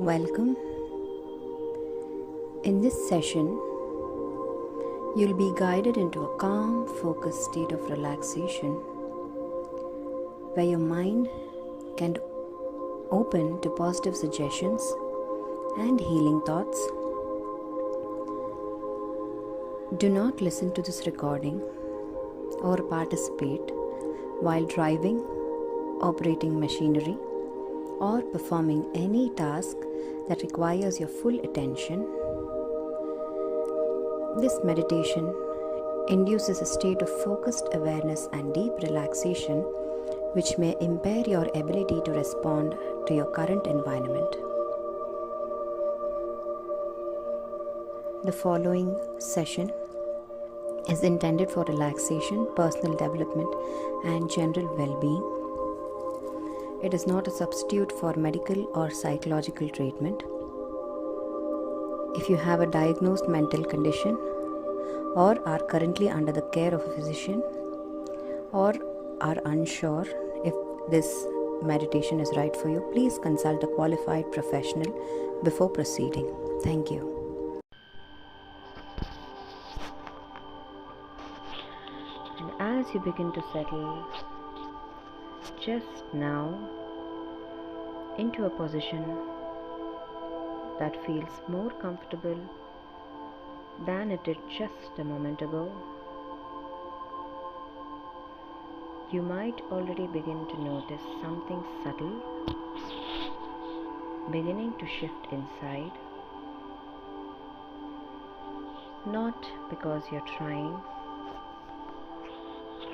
Welcome. In this session, you'll be guided into a calm, focused state of relaxation where your mind can open to positive suggestions and healing thoughts. Do not listen to this recording or participate while driving, operating machinery, or performing any task that requires your full attention. This meditation induces a state of focused awareness and deep relaxation, which may impair your ability to respond to your current environment. The following session is intended for relaxation, personal development, and general well-being. It is not a substitute for medical or psychological treatment. If you have a diagnosed mental condition or are currently under the care of a physician or are unsure if this meditation is right for you, please consult a qualified professional before proceeding. Thank you. And as you begin to settle just now into a position that feels more comfortable than it did just a moment ago, you might already begin to notice something subtle beginning to shift inside, not because you're trying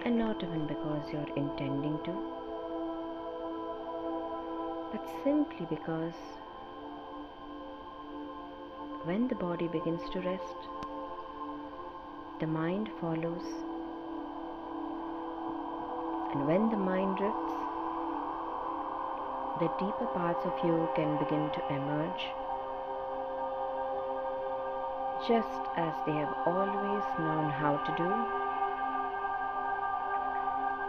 and not even because you're intending to, but simply because when the body begins to rest, the mind follows, and when the mind drifts, the deeper parts of you can begin to emerge, just as they have always known how to do,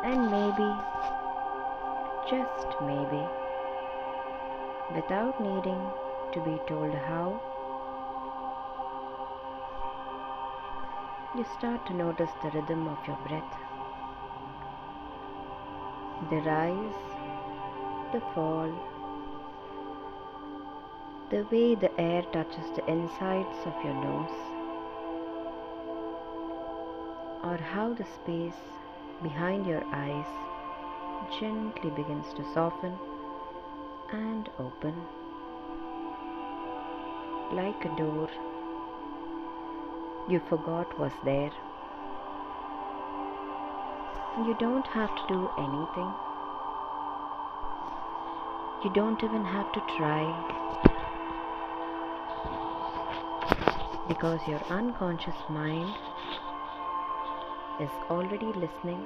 and maybe, just maybe, without needing to be told how, you start to notice the rhythm of your breath, the rise, the fall, the way the air touches the insides of your nose, or how the space behind your eyes gently begins to soften and open like a door you forgot was there. You don't have to do anything. You don't even have to try, because your unconscious mind is already listening,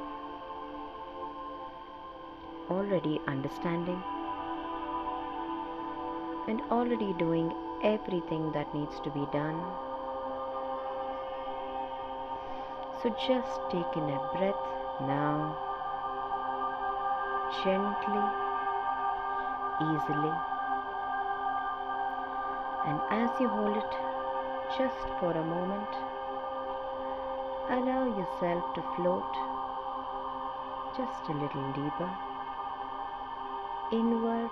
already understanding, and already doing everything that needs to be done. So just take in a breath now, gently, easily, and as you hold it just for a moment, allow yourself to float just a little deeper inward,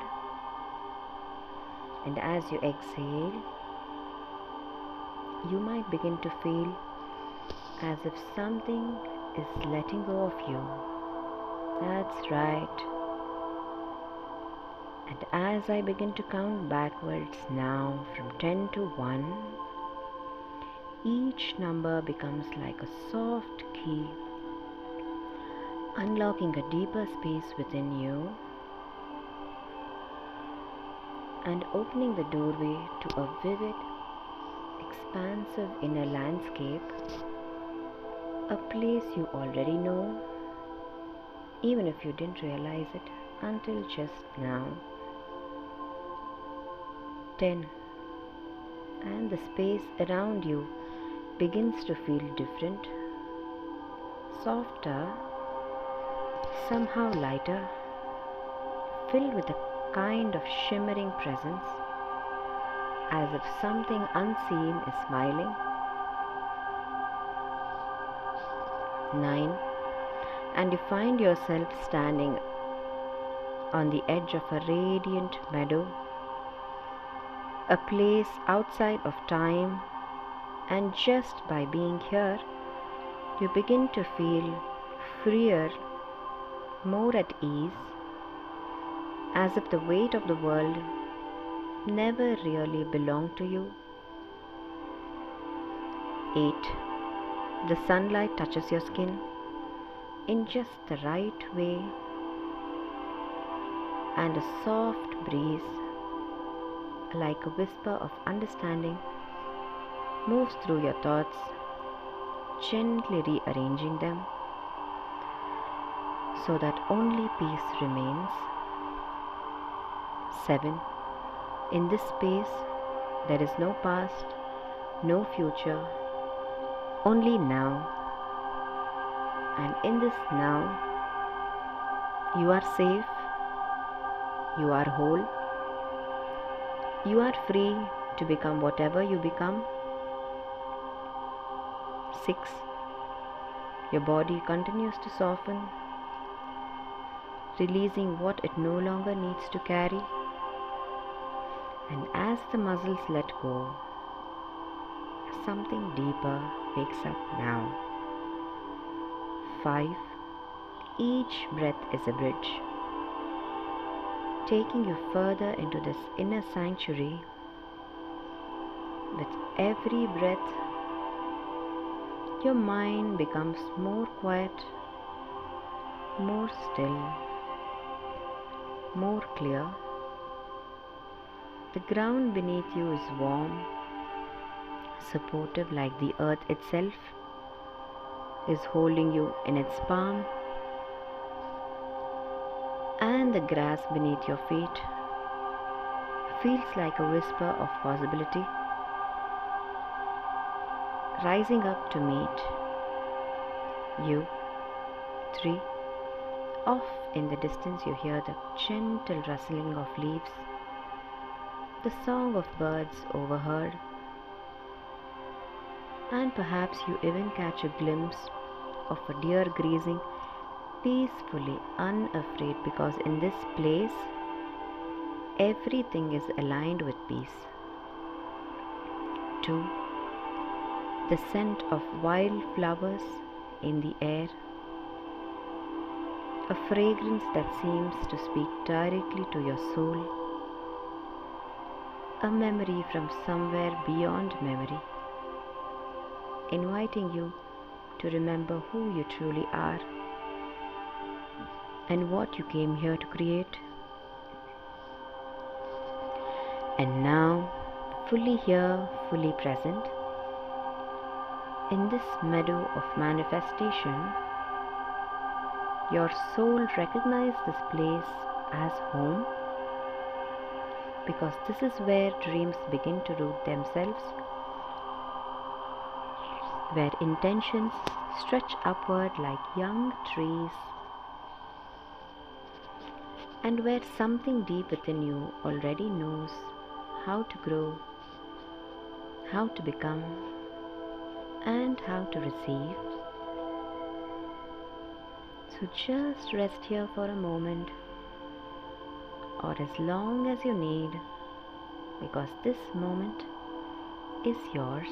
and as you exhale, you might begin to feel as if something is letting go of you. That's right. And as I begin to count backwards now from 10 to 1, each number becomes like a soft key, unlocking a deeper space within you and opening the doorway to a vivid, expansive inner landscape, a place you already know, even if you didn't realize it until just now. 10. And the space around you begins to feel different, softer, somehow lighter, filled with a kind of shimmering presence as if something unseen is smiling. 9. And you find yourself standing on the edge of a radiant meadow, a place outside of time, and just by being here, you begin to feel freer, more at ease, as if the weight of the world never really belonged to you. 8. The sunlight touches your skin in just the right way, and a soft breeze, like a whisper of understanding, moves through your thoughts, gently rearranging them so that only peace remains. 7. In this space, there is no past, no future, only now. And in this now, you are safe, you are whole, you are free to become whatever you become. 6. Your body continues to soften, releasing what it no longer needs to carry. And as the muscles let go, something deeper wakes up now. 5. Each breath is a bridge, taking you further into this inner sanctuary. With every breath, your mind becomes more quiet, more still, more clear. The ground beneath you is warm, supportive like the earth itself is holding you in its palm, and the grass beneath your feet feels like a whisper of possibility, rising up to meet you. 3. Off in the distance you hear the gentle rustling of leaves, the song of birds overheard, and perhaps you even catch a glimpse of a deer grazing peacefully, unafraid, because in this place everything is aligned with peace. 2. The scent of wildflowers in the air, a fragrance that seems to speak directly to your soul, a memory from somewhere beyond memory, inviting you to remember who you truly are and what you came here to create. And now, fully here, fully present, in this meadow of manifestation, your soul recognizes this place as home, because this is where dreams begin to root themselves, where intentions stretch upward like young trees, and where something deep within you already knows how to grow, how to become, and how to receive. So just rest here for a moment, or as long as you need, because this moment is yours,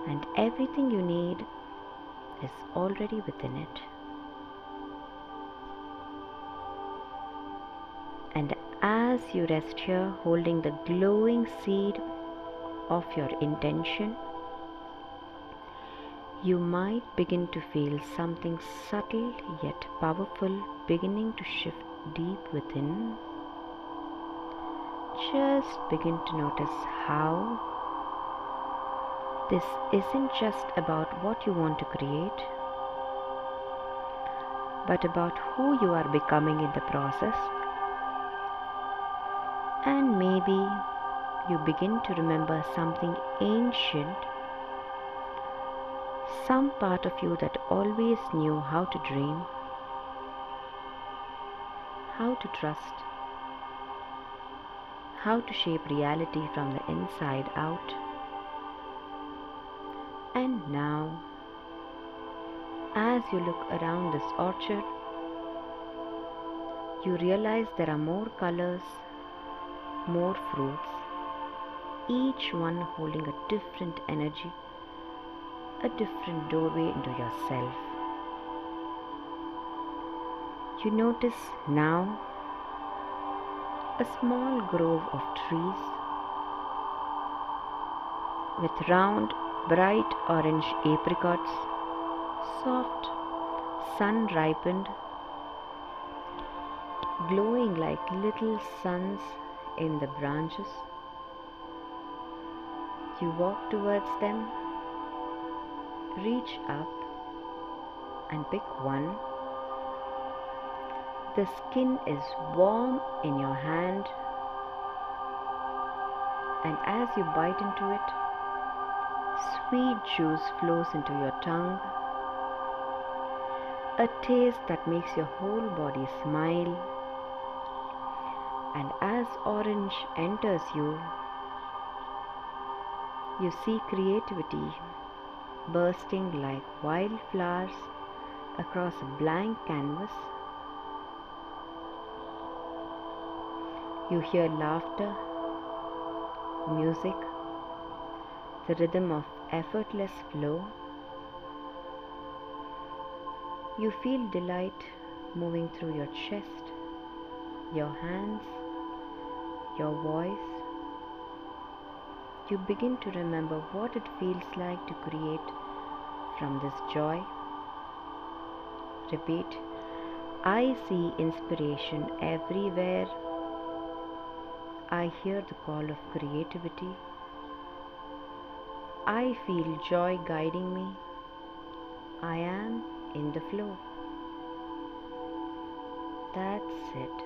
and everything you need is already within it. And as you rest here, holding the glowing seed of your intention, you might begin to feel something subtle yet powerful beginning to shift deep within. Just begin to notice how this isn't just about what you want to create, but about who you are becoming in the process. And maybe you begin to remember something ancient, some part of you that always knew how to dream, how to trust, how to shape reality from the inside out. And now, as you look around this orchard, you realize there are more colors, more fruits, each one holding a different energy, a different doorway into yourself. You notice now a small grove of trees with round, bright orange apricots, soft, sun-ripened, glowing like little suns in the branches. You walk towards them, reach up and pick one. The skin is warm in your hand, and as you bite into it, sweet juice flows into your tongue, a taste that makes your whole body smile. And as orange enters you, you see creativity bursting like wildflowers across a blank canvas. You hear laughter, music, the rhythm of effortless flow. You feel delight moving through your chest, your hands, your voice. You begin to remember what it feels like to create from this joy. Repeat, I see inspiration everywhere. I hear the call of creativity. I feel joy guiding me. I am in the flow. That's it.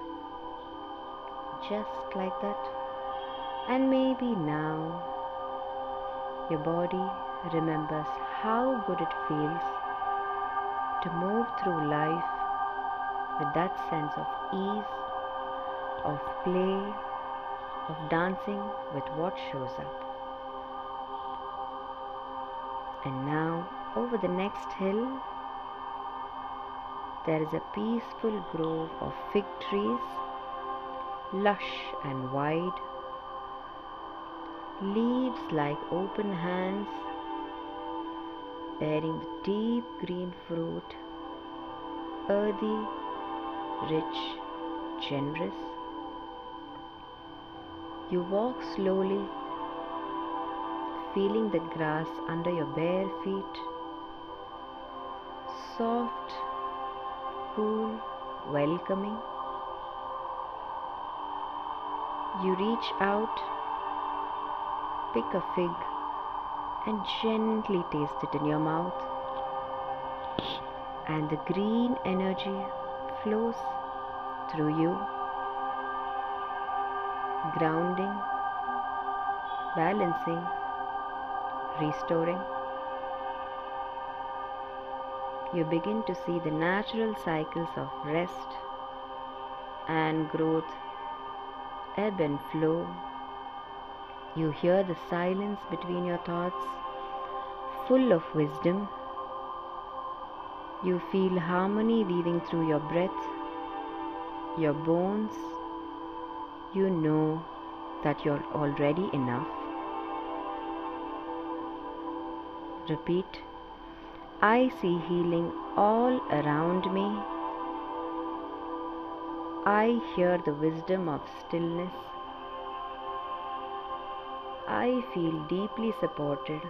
Just like that. And maybe now your body remembers how good it feels to move through life with that sense of ease, of play, of dancing with what shows up. And now, over the next hill, there is a peaceful grove of fig trees, lush and wide, leaves like open hands, bearing the deep green fruit, earthy, rich, generous. You walk slowly, feeling the grass under your bare feet, soft, cool, welcoming. You reach out, pick a fig, and gently taste it in your mouth. And the green energy flows through you, grounding, balancing, restoring. You begin to see the natural cycles of rest and growth, ebb and flow. You hear the silence between your thoughts, full of wisdom. You feel harmony weaving through your breath, your bones. You know that you're already enough. Repeat, I see healing all around me. I hear the wisdom of stillness. I feel deeply supported.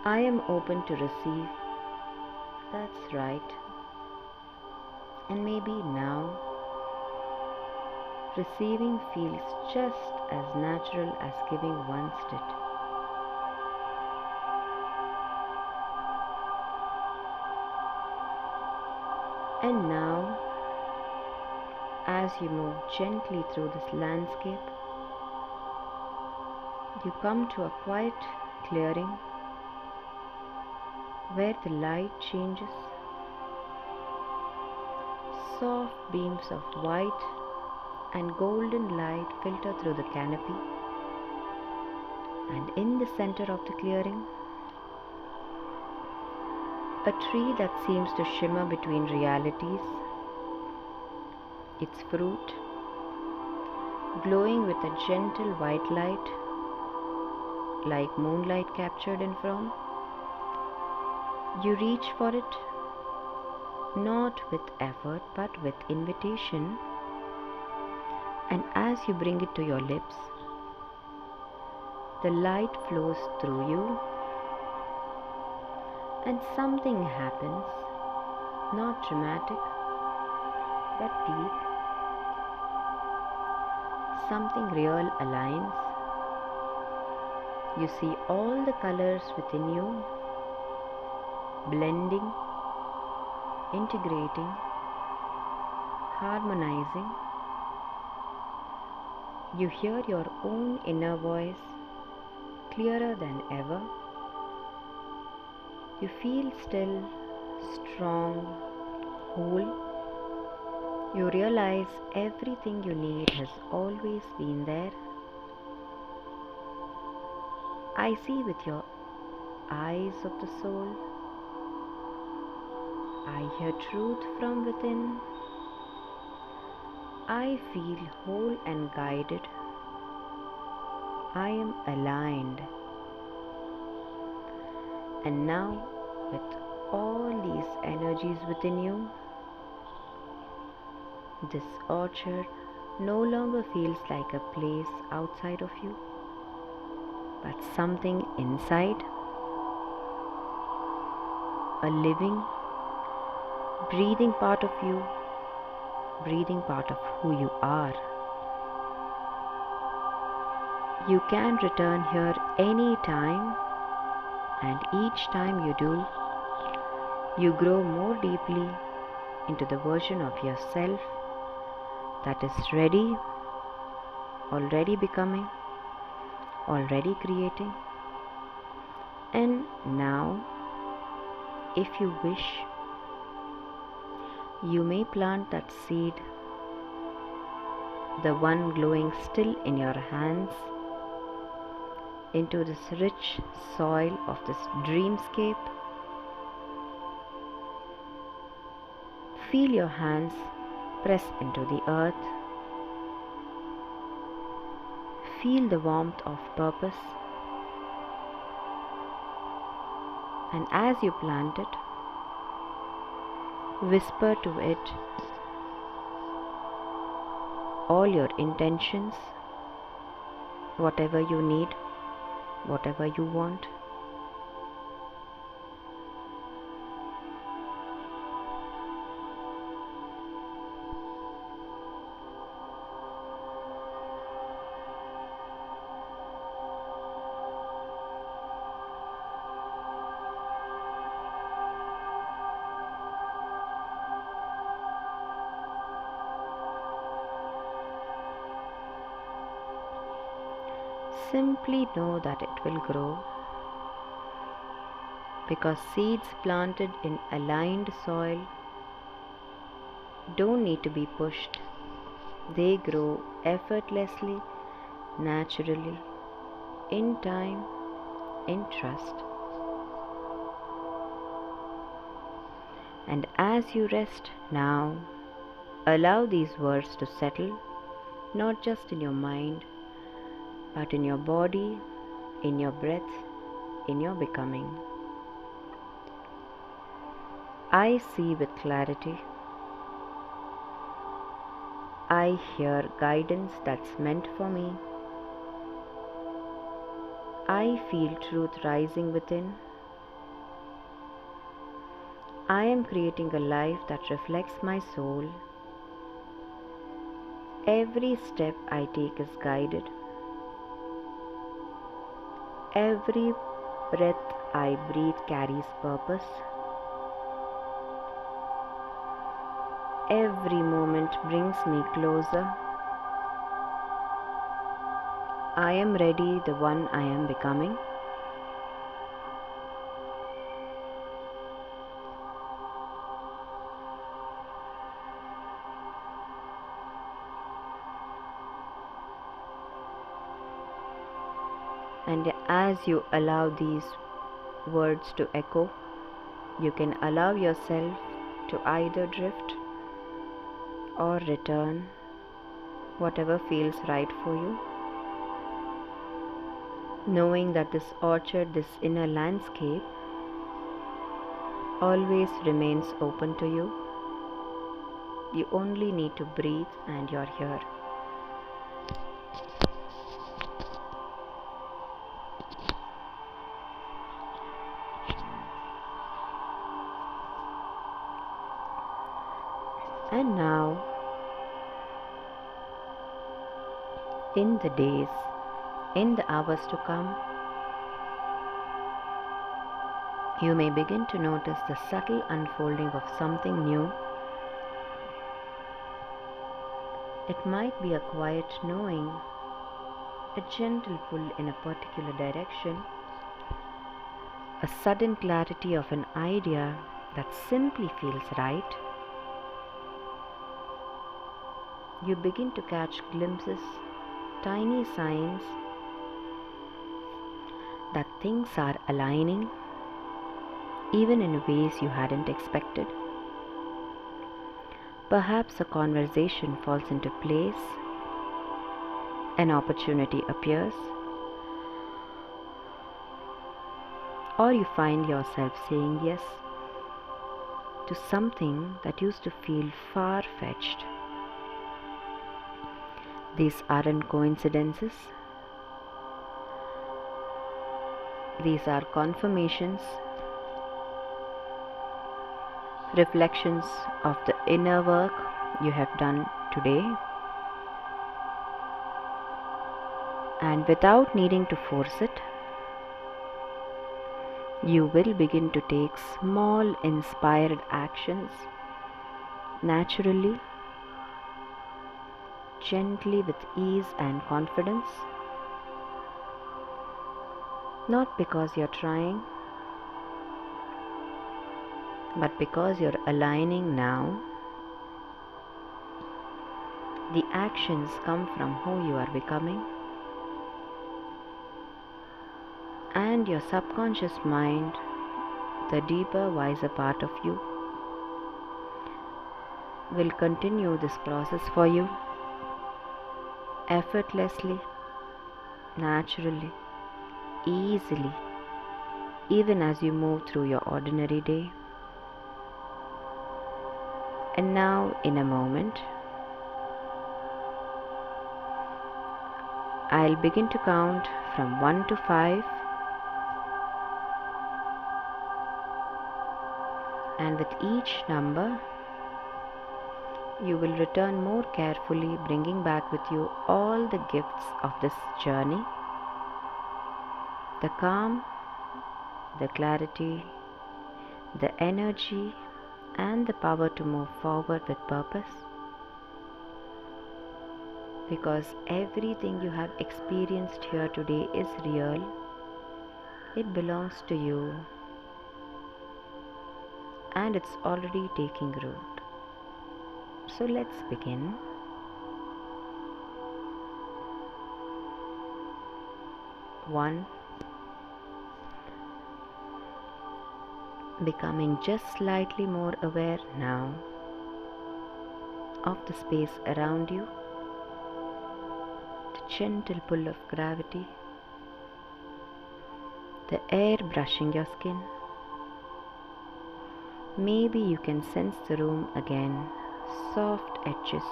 I am open to receive. That's right. And maybe now, receiving feels just as natural as giving once did. And now, as you move gently through this landscape, you come to a quiet clearing where the light changes. Soft beams of white and golden light filter through the canopy. And in the center of the clearing, a tree that seems to shimmer between realities, its fruit glowing with a gentle white light, like moonlight captured in film. You reach for it, not with effort but with invitation, and as you bring it to your lips, the light flows through you and something happens, not dramatic but deep. Something real aligns. You see all the colors within you blending, integrating, harmonizing. You hear your own inner voice clearer than ever. You feel still, strong, whole. You realize everything you need has always been there. I see with your eyes of the soul. I hear truth from within. I feel whole and guided. I am aligned. And now, with all these energies within you, this orchard no longer feels like a place outside of you, but something inside, a living, breathing part of you, breathing part of who you are. You can return here any time, and each time you do, you grow more deeply into the version of yourself that is ready, already becoming, already creating. And now, if you wish, you may plant that seed, the one glowing still in your hands, into this rich soil of this dreamscape. Feel your hands press into the earth. Feel the warmth of purpose. And as you plant it, whisper to it all your intentions, whatever you need, whatever you want. Simply know that it will grow, because seeds planted in aligned soil don't need to be pushed. They grow effortlessly, naturally, in time, in trust. And as you rest now, allow these words to settle, not just in your mind, but in your body, in your breath, in your becoming. I see with clarity. I hear guidance that's meant for me. I feel truth rising within. I am creating a life that reflects my soul. Every step I take is guided. Every breath I breathe carries purpose. Every moment brings me closer. I am ready, the one I am becoming. And as you allow these words to echo, you can allow yourself to either drift or return, whatever feels right for you, knowing that this orchard, this inner landscape, always remains open to you. You only need to breathe and you're here. And now, in the days, in the hours to come, you may begin to notice the subtle unfolding of something new. It might be a quiet knowing, a gentle pull in a particular direction, a sudden clarity of an idea that simply feels right. You begin to catch glimpses, tiny signs that things are aligning, even in ways you hadn't expected. Perhaps a conversation falls into place, an opportunity appears, or you find yourself saying yes to something that used to feel far-fetched. These aren't coincidences. These are confirmations, reflections of the inner work you have done today. And without needing to force it, you will begin to take small inspired actions naturally, gently, with ease and confidence. Not because you're trying, but because you're aligning now. The actions come from who you are becoming, and your subconscious mind, the deeper, wiser part of you, will continue this process for you effortlessly, naturally, easily, even as you move through your ordinary day. And now, in a moment, I'll begin to count from 1 to 5, and with each number, you will return more carefully, bringing back with you all the gifts of this journey: the calm, the clarity, the energy, and the power to move forward with purpose. Because everything you have experienced here today is real, it belongs to you, and it's already taking root. So let's begin. 1. Becoming just slightly more aware now of the space around you, the gentle pull of gravity, the air brushing your skin. Maybe you can sense the room again, soft edges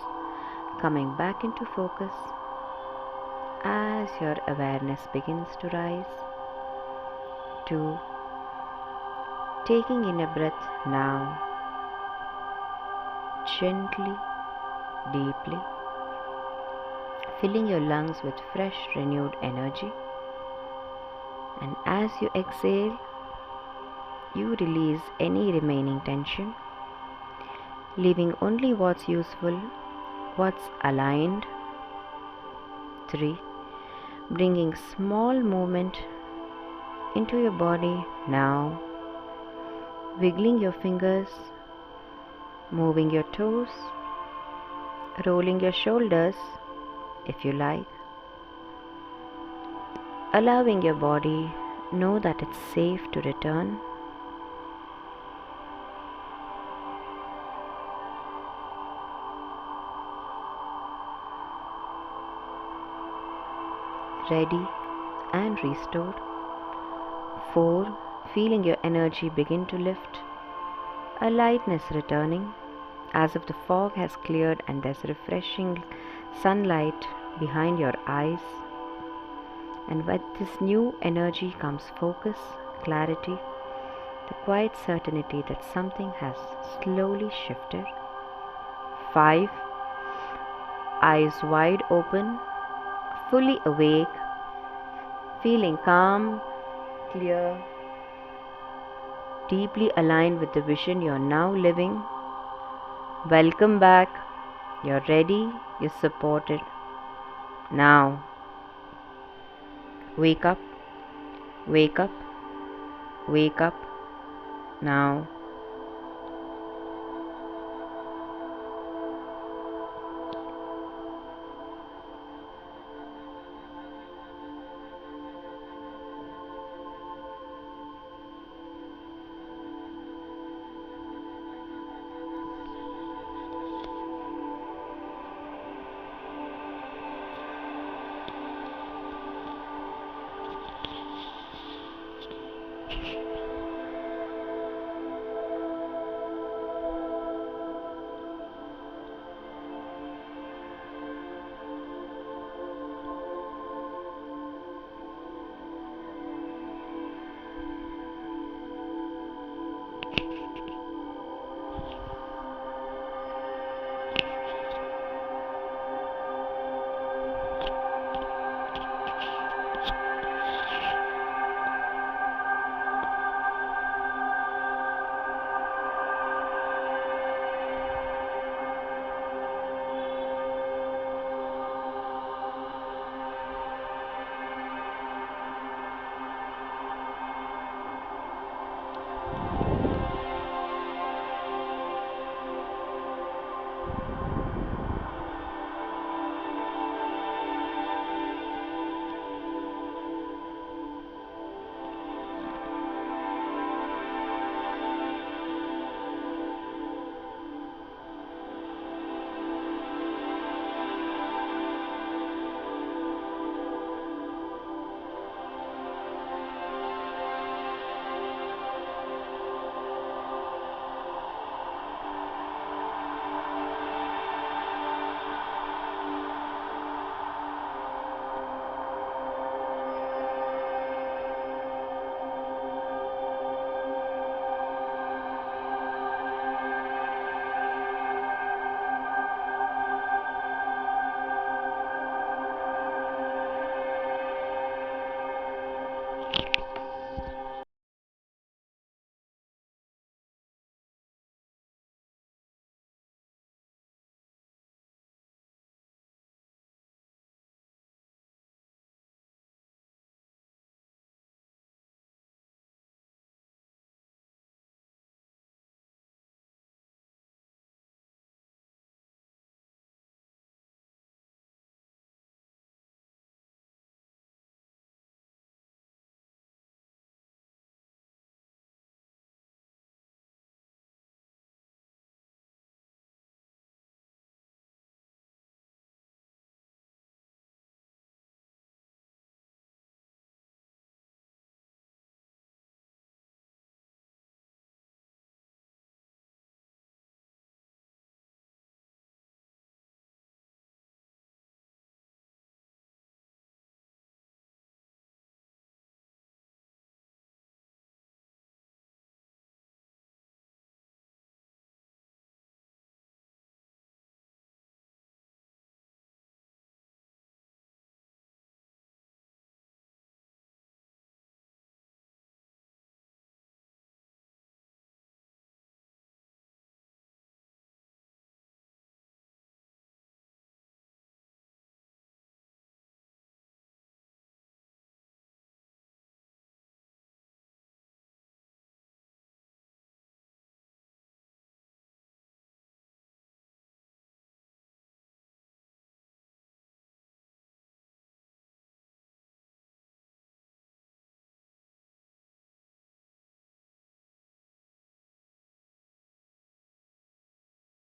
coming back into focus as your awareness begins to rise. 2. Taking in a breath now, gently, deeply, filling your lungs with fresh, renewed energy. And as you exhale, you release any remaining tension, leaving only what's useful, what's aligned. 3. Bringing small movement into your body now, wiggling your fingers, moving your toes, rolling your shoulders if you like. allowing your body know that it's safe to return. Ready and restored. 4. Feeling your energy begin to lift, a lightness returning, as if the fog has cleared and there's refreshing sunlight behind your eyes. And with this new energy comes focus, clarity, the quiet certainty that something has slowly shifted. 5. Eyes wide open, fully awake, feeling calm, clear, deeply aligned with the vision you're now living. Welcome back. You're ready, you're supported. Now, wake up, wake up, wake up. Now.